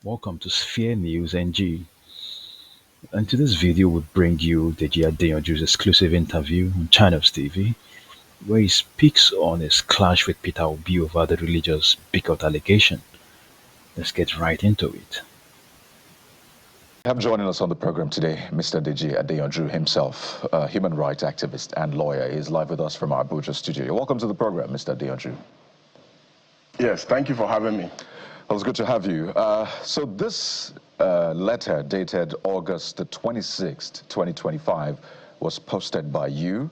Welcome to Sphere News NG. And to this video we bring you Deji Adeyanju's exclusive interview on Channels TV, where he speaks on his clash with Peter Obi over the religious Bigot allegation. Let's get right into it. We have joining us on the program today, Mr. Deji Adeyanju himself, a human rights activist and lawyer. He is live with us from our Abuja studio. Welcome to the program, Mr. Adeyanju. Yes, thank you for having me. It was good to have you. So this letter dated August the 26th, 2025 was posted by you.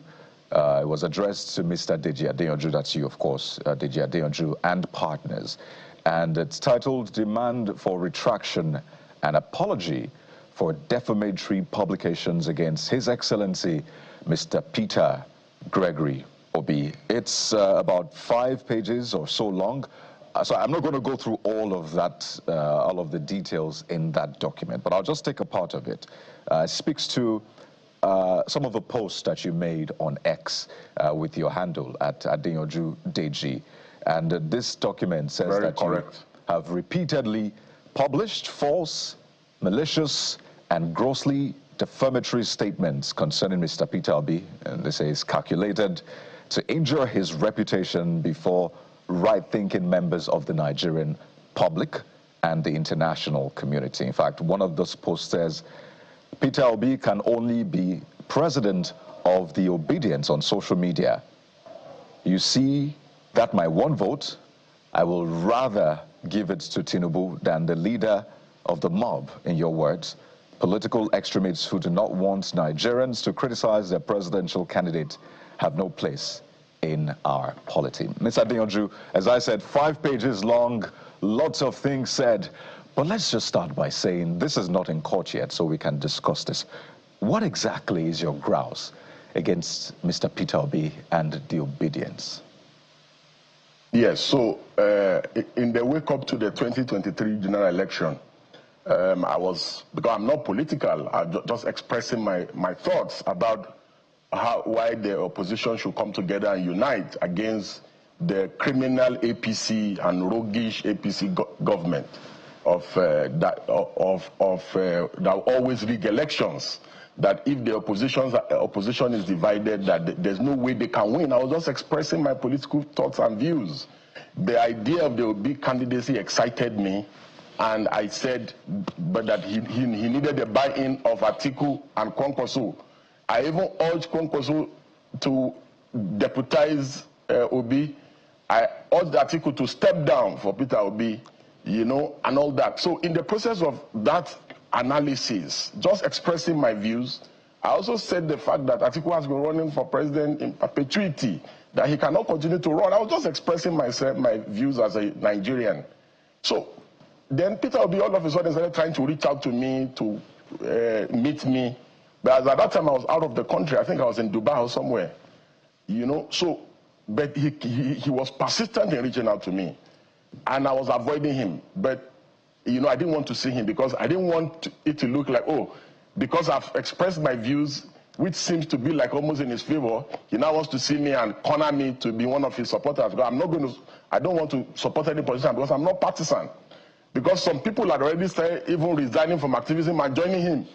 It was addressed to Mr. Deji Adeyanju, that's you, of course, Deji Adeyanju and partners. And it's titled Demand for Retraction and Apology for Defamatory Publications Against His Excellency, Mr. Peter Gregory Obi. It's about 5 pages or so long. So I'm not going to go through all of that, all of the details in that document, but I'll just take a part of it. It speaks to some of the posts that you made on X with your handle at Adeyanju Deji. And this document says Very that correct. You have repeatedly published false, malicious, and grossly defamatory statements concerning Mr. Peter Obi, and they say it's calculated to injure his reputation before right-thinking members of the Nigerian public and the international community. In fact, one of those posts says, Peter Obi can only be president of the obedience on social media. You see that my one vote, I will rather give it to Tinubu than the leader of the mob, in your words, political extremists who do not want Nigerians to criticize their presidential candidate have no place in our polity. Mr. Adeyanju, as I said, 5 pages long, lots of things said, but let's just start by saying this is not in court yet, so we can discuss this. What exactly is your grouse against Mr. Peter Obi and the obedience? Yes, so in the wake up to the 2023 general election, because I'm not political, I'm just expressing my thoughts about why the opposition should come together and unite against the criminal APC and roguish APC government that always rig elections. That if the opposition is divided, that there's no way they can win. I was just expressing my political thoughts and views. The idea of the Obi candidacy excited me, and I said, but that he needed the buy-in of Atiku and Kwankwaso. I even urged Kwankwaso to deputize Obi. I urged Atiku to step down for Peter Obi, and all that. So in the process of that analysis, just expressing my views, I also said the fact that Atiku has been running for president in perpetuity, that he cannot continue to run. I was just expressing my views as a Nigerian. So then Peter Obi all of a sudden started trying to reach out to me to meet me. But at that time I was out of the country. I think I was in Dubai or somewhere. So, but he was persistent in reaching out to me. And I was avoiding him. But, I didn't want to see him because I didn't want it to look like, because I've expressed my views, which seems to be like almost in his favor, he now wants to see me and corner me to be one of his supporters. But I don't want to support any position because I'm not partisan. Because some people had already started even resigning from activism and joining him.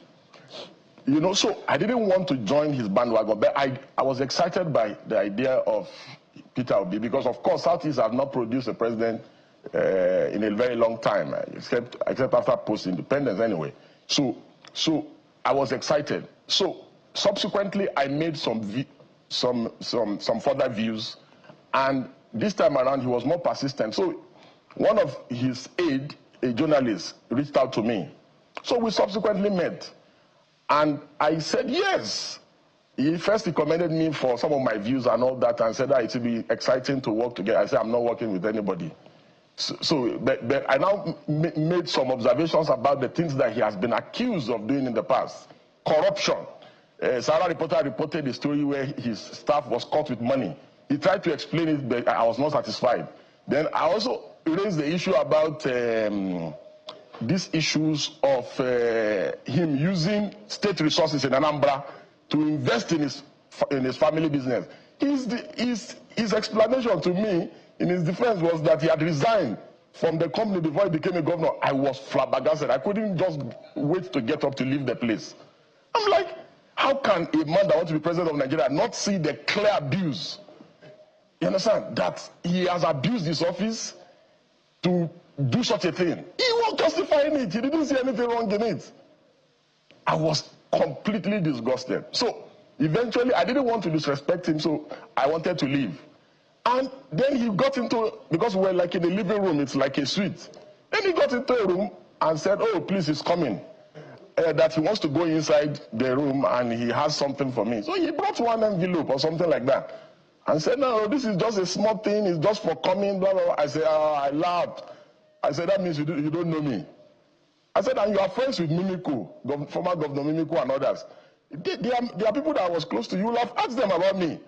So I didn't want to join his bandwagon, but I was excited by the idea of Peter Obi because, of course, Southeast has not produced a president in a very long time, except after post-independence anyway. So I was excited. So subsequently, I made some further views, and this time around, he was more persistent. So one of his aide, a journalist, reached out to me. So we subsequently met. And I said, yes. He first recommended me for some of my views and all that and said that it would be exciting to work together. I said, I'm not working with anybody. But I now made some observations about the things that he has been accused of doing in the past. Corruption. Sarah reporter reported a story where his staff was caught with money. He tried to explain it, but I was not satisfied. Then I also raised the issue about these issues of him using state resources in Anambra to invest in his family business. His explanation to me in his defense was that he had resigned from the company before he became a governor, I was flabbergasted. I couldn't just wait to get up to leave the place. I'm like, how can a man that wants to be president of Nigeria not see the clear abuse? You understand? That he has abused his office to do such a thing. He was justifying it. He didn't see anything wrong in it. I was completely disgusted. So eventually, I didn't want to disrespect him, so I wanted to leave. And then he got into, because we're like in a living room, it's like a suite. Then he got into a room and said, oh, please, he's coming. That he wants to go inside the room and he has something for me. So he brought one envelope or something like that. And said, no, this is just a small thing, it's just for coming, blah, blah, blah. I said, I laughed. I said, that means you don't know me. I said, and you are friends with Mimiko, former Governor Mimiko and others. There are people that I was close to. You will have asked them about me.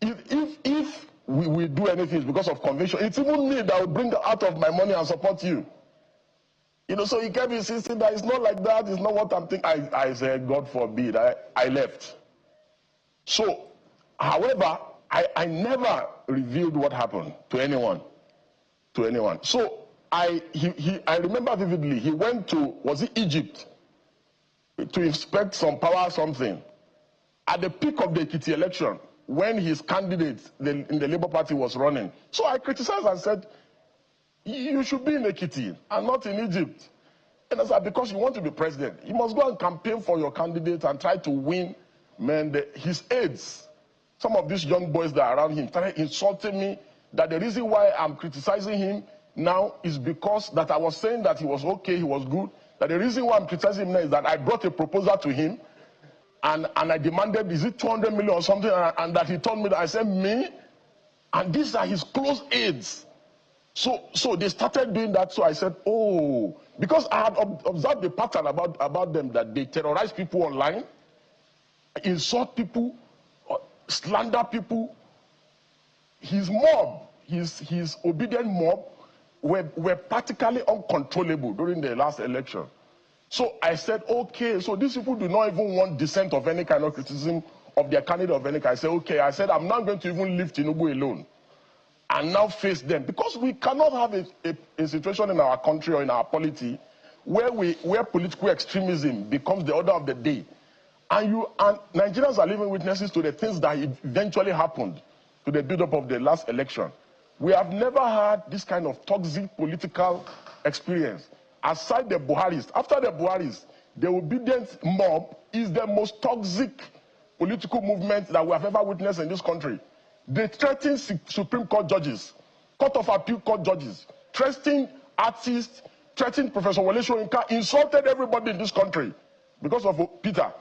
If we do anything because of conviction, it's even me that will bring out of my money and support you. You know, so he kept insisting that it's not like that, it's not what I'm thinking. I said, God forbid, I left. So, however, I never revealed what happened to anyone. So, I remember vividly, he went to, was it Egypt, to inspect some power something. At the peak of the Ekiti election, when his candidate in the Labour Party was running. So I criticized and said, you should be in Ekiti and not in Egypt. And I said, because you want to be president, you must go and campaign for your candidate and try to win. Man, his aides, some of these young boys that are around him, started insulting me that the reason why I'm criticizing him now is because that I was saying that he was okay, he was good. That the reason why I'm criticizing him now is that I brought a proposal to him and I demanded, is it 200 million or something? And that he told me that. I said, me? And these are his close aides. So they started doing that. So I said, oh, because I had observed the pattern about them, that they terrorize people online, insult people, slander people. His mob, his obedient mob, were practically uncontrollable during the last election. So I said, okay, so these people do not even want dissent of any kind of criticism of their candidate of any kind. I said, okay, I'm not going to even leave Tinubu alone and now face them, because we cannot have a situation in our country or in our polity where political extremism becomes the order of the day. And Nigerians are living witnesses to the things that eventually happened to the build-up of the last election. We have never had this kind of toxic political experience. Aside the Buharis, after the Buharis, the obedient mob is the most toxic political movement that we have ever witnessed in this country. They threaten Supreme Court judges, Court of Appeal Court judges, threatening artists, threatening Professor Wole Soyinka, insulted everybody in this country because of Peter.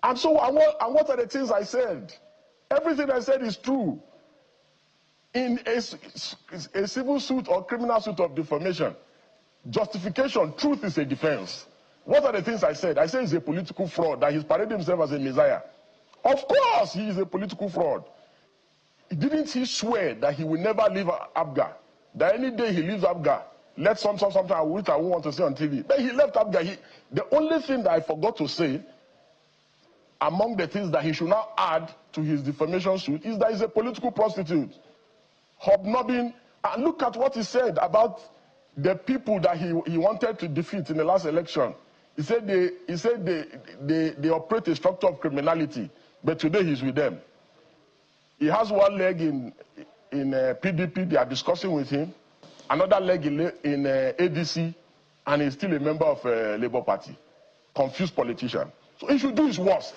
And so, what are the things I said? Everything I said is true. In a civil suit or criminal suit of defamation, justification, truth is a defense. What are the things I said? I said he's a political fraud, that he's paraded himself as a messiah. Of course, he is a political fraud. Didn't he swear that he will never leave Abga? That any day he leaves Abga, let something which I won't want to say on TV. But he left Abga. The only thing that I forgot to say, among the things that he should now add to his defamation suit, is that he's a political prostitute. Hobnobbing. And look at what he said about the people that he wanted to defeat in the last election. He said they operate a structure of criminality, but today he's with them. He has one leg in PDP, they are discussing with him, another leg in ADC, and he's still a member of Labour Party. Confused politician. So he should do his worst.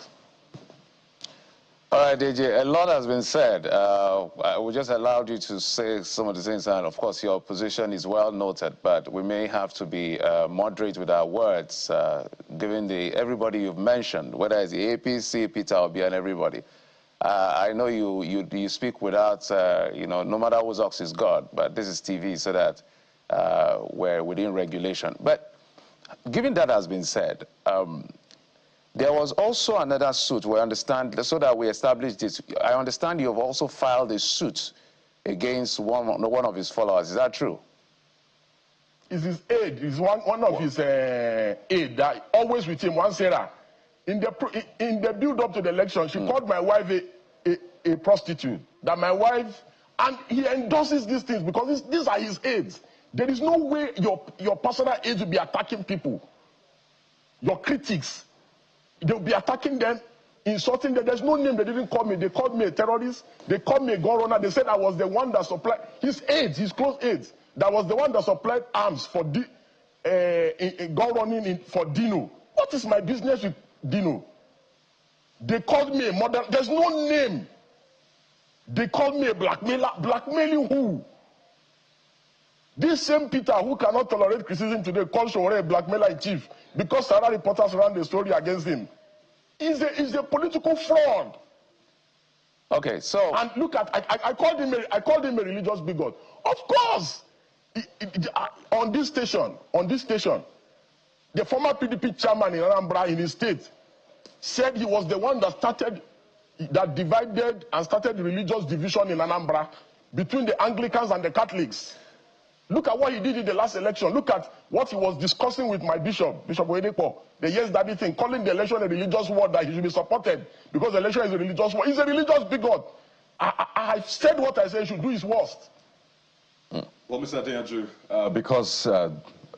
All right, Deji, a lot has been said. We just allowed you to say some of the things, and of course your position is well noted, but we may have to be moderate with our words, given everybody you've mentioned, whether it's the APC, Peter Obi, and everybody. I know you speak without, no matter whose ox is God, but this is TV, so that we're within regulation. But given that has been said, there was also another suit, we understand, so that we established this. I understand you have also filed a suit against one of his followers. Is that true? It's his aide. It's one of his aide that always with him, one Sarah. In the build-up to the election, she called my wife a prostitute. That my wife, and he endorses these things because these are his aides. There is no way your personal aides will be attacking people. Your critics, they'll be attacking them, insulting them. There's no name. They didn't call me. They called me a terrorist. They called me a gun runner. They said I was the one that supplied his aides, his close aides. That was the one that supplied arms for gun running for Dino. What is my business with Dino? They called me a murderer. There's no name. They called me a blackmailer. Blackmailing who? This same Peter who cannot tolerate criticism today calls Showore a blackmailer in chief because Sarah reporters ran the story against him. He's a political fraud. Okay, so and look at I called him a religious bigot. Of course, on this station, the former PDP chairman in Anambra in his state said he was the one that divided and started the religious division in Anambra between the Anglicans and the Catholics. Look at what he did in the last election. Look at what he was discussing with my bishop, Bishop Oyedepo, the yes daddy thing, calling the election a religious war that he should be supported because the election is a religious war. He's a religious bigot. I've said what I said he should do his worst. Well, Mr. Adeyanju, because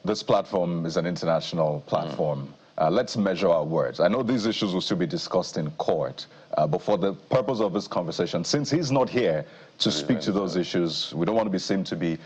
this platform is an international platform, let's measure our words. I know these issues will still be discussed in court, but for the purpose of this conversation, since he's not here to speak to those issues, we don't want to be seen to be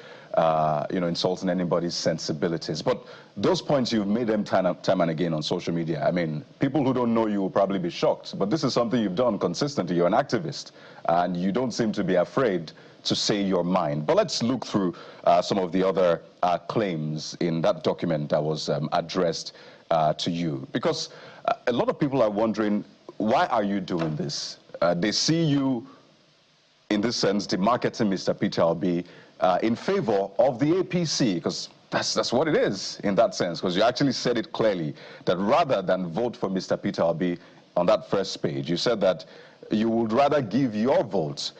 insulting anybody's sensibilities. But those points, you've made them time and again on social media. I mean, people who don't know you will probably be shocked, but this is something you've done consistently. You're an activist, and you don't seem to be afraid to say your mind. But let's look through some of the other claims in that document that was addressed to you. Because a lot of people are wondering, why are you doing this? They see you, in this sense, demarketing Mr. Peter Obi in favor of the APC, because that's what it is in that sense, because you actually said it clearly, that rather than vote for Mr. Peter Obi on that first page, you said that you would rather give your vote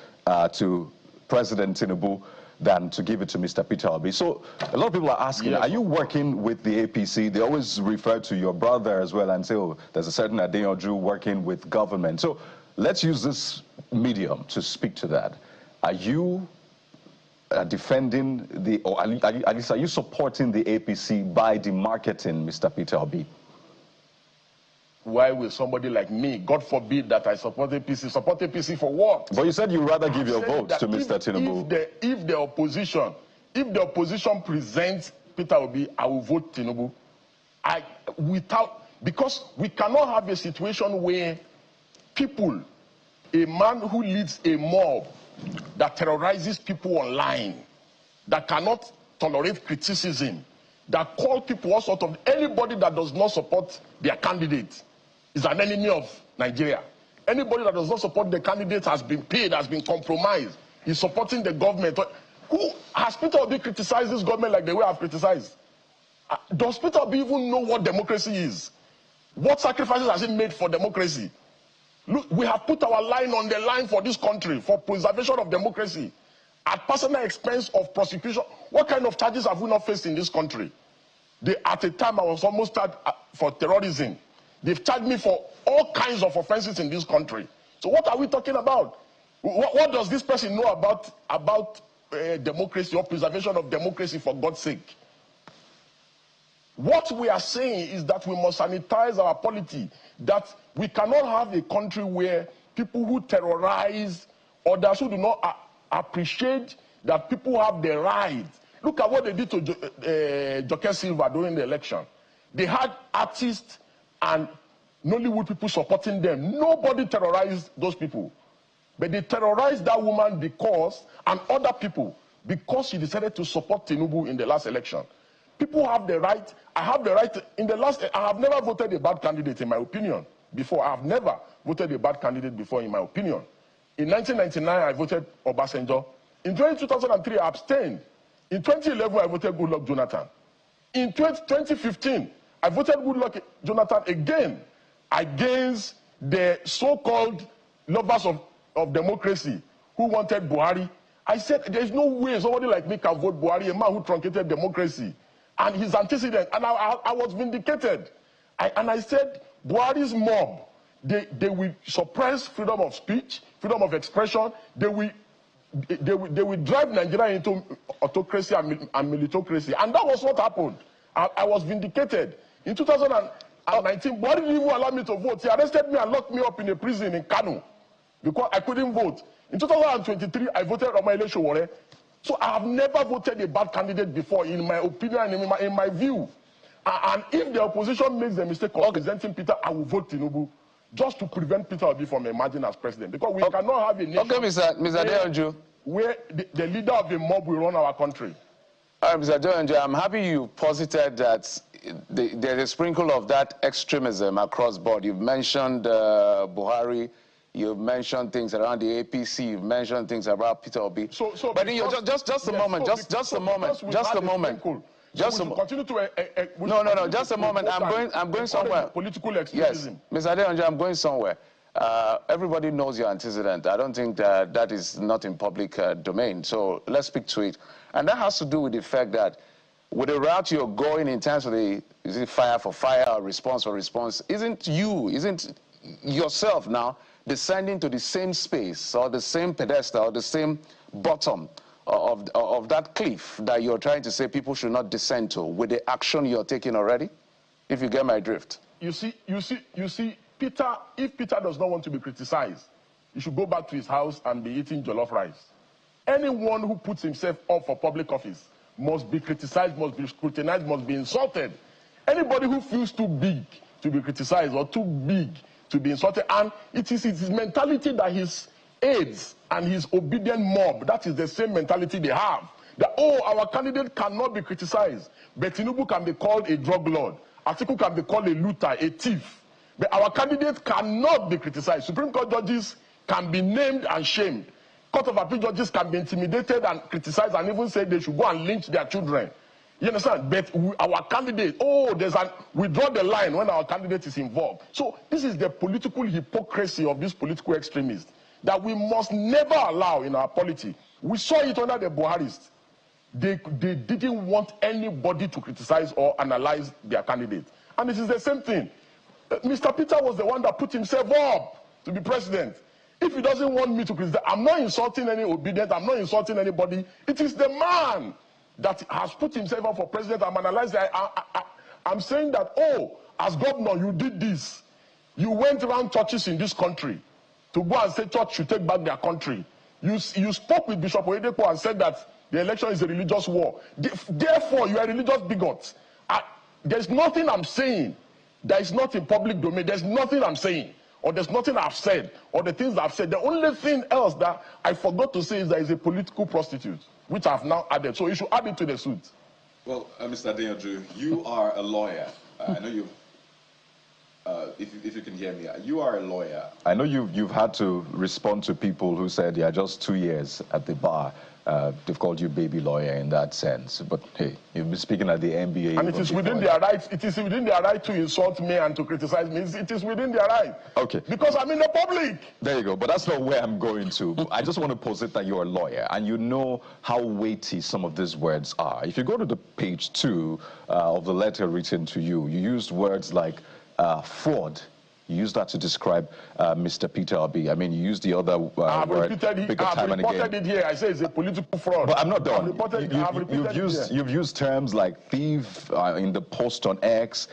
to President Tinubu than to give it to Mr. Peter Obi. So a lot of people are asking, are you working with the APC? They always refer to your brother as well and say, oh, there's a certain Adeyanju working with government. So let's use this medium to speak to that. Are you defending or at least are you supporting the APC by demarketing Mr. Peter Obi? Why will somebody like me, God forbid that I support APC, support APC for what? But you said you'd rather give your vote to Mr. Tinubu. If the opposition presents Peter Obi, I will vote Tinubu. Because we cannot have a situation where people, a man who leads a mob that terrorizes people online, that cannot tolerate criticism, that call people all sort of, anybody that does not support their candidate is an enemy of Nigeria. Anybody that does not support the candidate has been paid, has been compromised, is supporting the government. Who has Peter Obi criticized this government like the way I've criticized? Does Peter Obi even know what democracy is? What sacrifices has he made for democracy? Look, we have put our line on the line for this country, for preservation of democracy, at personal expense of prosecution. What kind of charges have we not faced in this country? At a time, I was almost charged for terrorism. They've charged me for all kinds of offenses in this country. So what are we talking about? What does this person know about democracy or preservation of democracy, for God's sake? What we are saying is that we must sanitize our polity, that we cannot have a country where people who terrorize others, who do not appreciate that people have the right. Look at what they did to Joke Silva during the election. They had artists and Nollywood people supporting them. Nobody terrorized those people. But they terrorized that woman and other people, because she decided to support Tinubu in the last election. People have the right. I have the right. I have never voted a bad candidate, in my opinion, before. I have never voted a bad candidate before, in my opinion. In 1999, I voted Obasanjo. In 2003, I abstained. In 2011, I voted Goodluck Jonathan. In 2015, I voted Goodluck Jonathan again against the so-called lovers of democracy who wanted Buhari. I said, there is no way somebody like me can vote Buhari, a man who truncated democracy and his antecedent. And I was vindicated. I said, Buhari's mob, they will suppress freedom of speech, freedom of expression. They will they will drive Nigeria into autocracy and militocracy. And that was what happened. I was vindicated. In 2019, Buhari didn't even allow me to vote. He arrested me and locked me up in a prison in Kano because I couldn't vote. In 2023, I voted on my election. So I have never voted a bad candidate before, in my opinion and in my view. And if the opposition makes the mistake of presenting Peter, I will vote Tinubu, just to prevent Peter Obi from emerging as president. Because we cannot have a nation Mr. Adeyanju, where the leader of the mob will run our country. Mr. Adeyanju, I'm happy you posited that there is a sprinkle of that extremism across board. You've mentioned Buhari. You've mentioned things around the APC. You've mentioned things about Peter Obi. But just a moment. Just a moment. I'm going somewhere. Political extremism. Yes, Mr. Adeyanju, I'm going somewhere. Everybody knows your antecedent. I don't think that is not in public domain. So let's speak to it. And that has to do with the fact that with the route you're going in terms of the fire for fire or response for response, isn't yourself now descending to the same space or the same pedestal or the same bottom of that cliff that you're trying to say people should not descend to with the action you're taking already? If you get my drift. You see, Peter, if Peter does not want to be criticized, he should go back to his house and be eating jollof rice. Anyone who puts himself up for public office must be criticized, must be scrutinized, must be insulted. Anybody who feels too big to be criticized or too big to be insulted, and it is his mentality that his aides and his obedient mob, that is the same mentality they have. That, oh, our candidate cannot be criticized, but Tinubu can be called a drug lord, Atiku can be called a looter, a thief. But our candidate cannot be criticized. Supreme Court judges can be named and shamed. Court of Appeal judges can be intimidated and criticized and even say they should go and lynch their children. You understand? But our candidate, we draw the line when our candidate is involved. So this is the political hypocrisy of these political extremists that we must never allow in our polity. We saw it under the Buharists. They didn't want anybody to criticize or analyze their candidate. And it is the same thing. Mr. Peter was the one that put himself up to be president. If he doesn't want me to criticize, I'm not insulting any obedient, I'm not insulting anybody. It is the man that has put himself up for president. I'm analyzing. I'm saying that, oh, as governor, you did this. You went around churches in this country to go and say church should take back their country. You spoke with Bishop Oyedepo and said that the election is a religious war. Therefore, you are a religious bigot. There's nothing I'm saying that is not in public domain. There's nothing I'm saying, or there's nothing I've said, or the things I've said. The only thing else that I forgot to say is that he's a political prostitute, which I've now added. So you should add it to the suit. Well, Mr. Adeyanju, you are a lawyer. I know you've, if you can hear me, you are a lawyer. I know you've had to respond to people who said, yeah, just 2 years at the bar. They've called you baby lawyer in that sense, but hey, you've been speaking at the NBA. And it is within their right. It is within their right to insult me and to criticize me. It is within their right. Okay. Because I'm in the public. There you go. But that's not where I'm going to. I just want to posit that you're a lawyer and you know how weighty some of these words are. If you go to the page 2 of the letter written to you, you used words like fraud. You used that to describe Mr. Peter Obi. I mean, you used the other word I've reported it here. I say it's a political fraud. But I'm not done. You've used terms like thief in the post on X,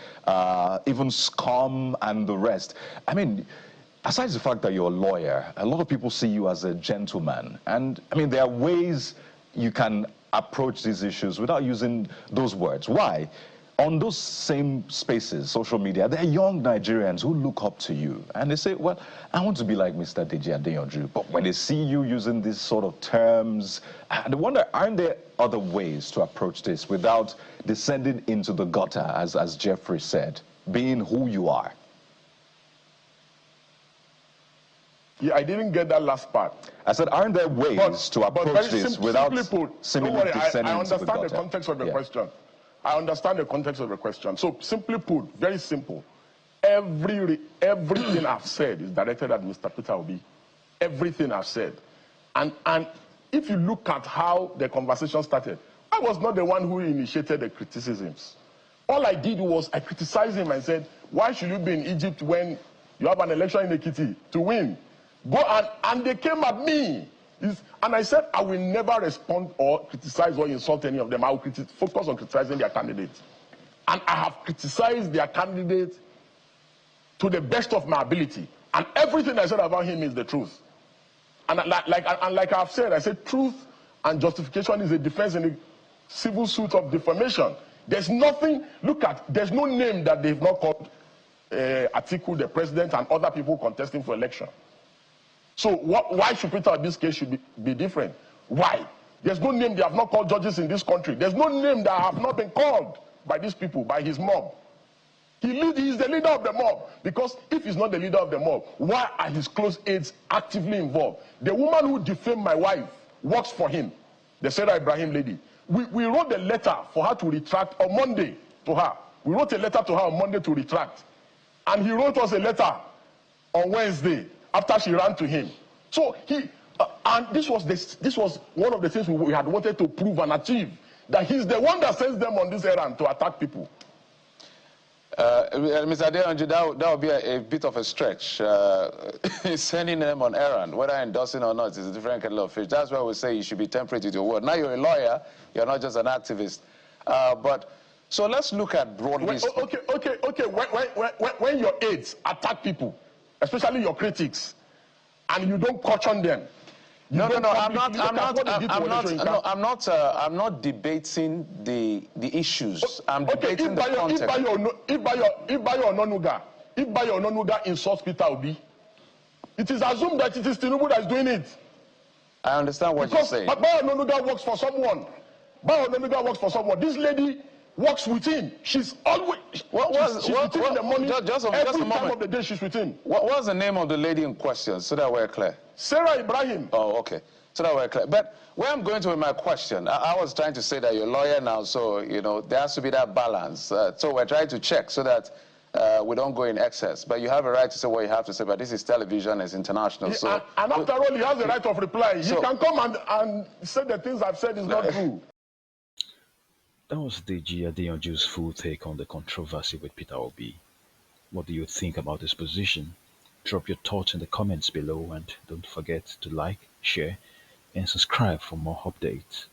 even scum and the rest. I mean, aside the fact that you're a lawyer, a lot of people see you as a gentleman. And, I mean, there are ways you can approach these issues without using those words. Why? On those same spaces, social media, there are young Nigerians who look up to you and they say, well, I want to be like Mr. Deji Adeyanju. But when they see you using these sort of terms, they wonder, aren't there other ways to approach this without descending into the gutter, as Jeffrey said, being who you are? Yeah, I didn't get that last part. I said, aren't there ways to approach this without seemingly descending into the gutter? I understand the context of the question. I understand the context of the question. So simply put, very simple. Everything I've said is directed at Mr. Peter Obi. Everything I've said. And if you look at how the conversation started, I was not the one who initiated the criticisms. All I did was I criticized him and said, why should you be in Egypt when you have an election in Ekiti to win? Go and they came at me. And I said I will never respond or criticize or insult any of them. I will focus on criticizing their candidates. And I have criticized their candidates to the best of my ability. And everything I said about him is the truth. And like I've said, I said truth and justification is a defense in the civil suit of defamation. There's nothing, there's no name that they've not called Atiku, the president, and other people contesting for election. So why should Peter Obi's case should be different? Why? There's no name they have not called judges in this country. There's no name that have not been called by these people, by his mob. He is the leader of the mob. Because if he's not the leader of the mob, why are his close aides actively involved? The woman who defamed my wife works for him, the Sarah Ibrahim lady. We wrote a letter for her to retract on Monday to her. We wrote a letter to her on Monday to retract. And he wrote us a letter on Wednesday after she ran to him. So and this was one of the things we had wanted to prove and achieve, that he's the one that sends them on this errand to attack people. Mr. Adeyanju, that would be a bit of a stretch. Sending them on errand, whether endorsing or not, is a different kettle of fish. That's why we say you should be temperate with your word. Now you're a lawyer, you're not just an activist. So let's look at broadly. Okay. When your aides attack people, especially your critics, and you don't caution them. I'm not debating the issues. I'm debating the context. If Bayo Ononuga insults Peter Obi, it is assumed that it is Tinubu that is doing it. I understand what you're saying. But Bayo Ononuga works for someone. This lady works with him. She's always she's with him in the morning. Just a time of the day she's with him. What's the name of the lady in question, so that we're clear? Sarah Ibrahim. Oh, okay. So that we're clear. But where I'm going to with my question, I was trying to say that you're a lawyer now, so there has to be that balance. So we're trying to check so that we don't go in excess. But you have a right to say what you have to say. But this is television, it's international. So and after all, he has the right of reply. He can come and say the things I've said is not true. That was Deji Adeyanju's full take on the controversy with Peter Obi. What do you think about this position? Drop your thoughts in the comments below and don't forget to like, share, and subscribe for more updates.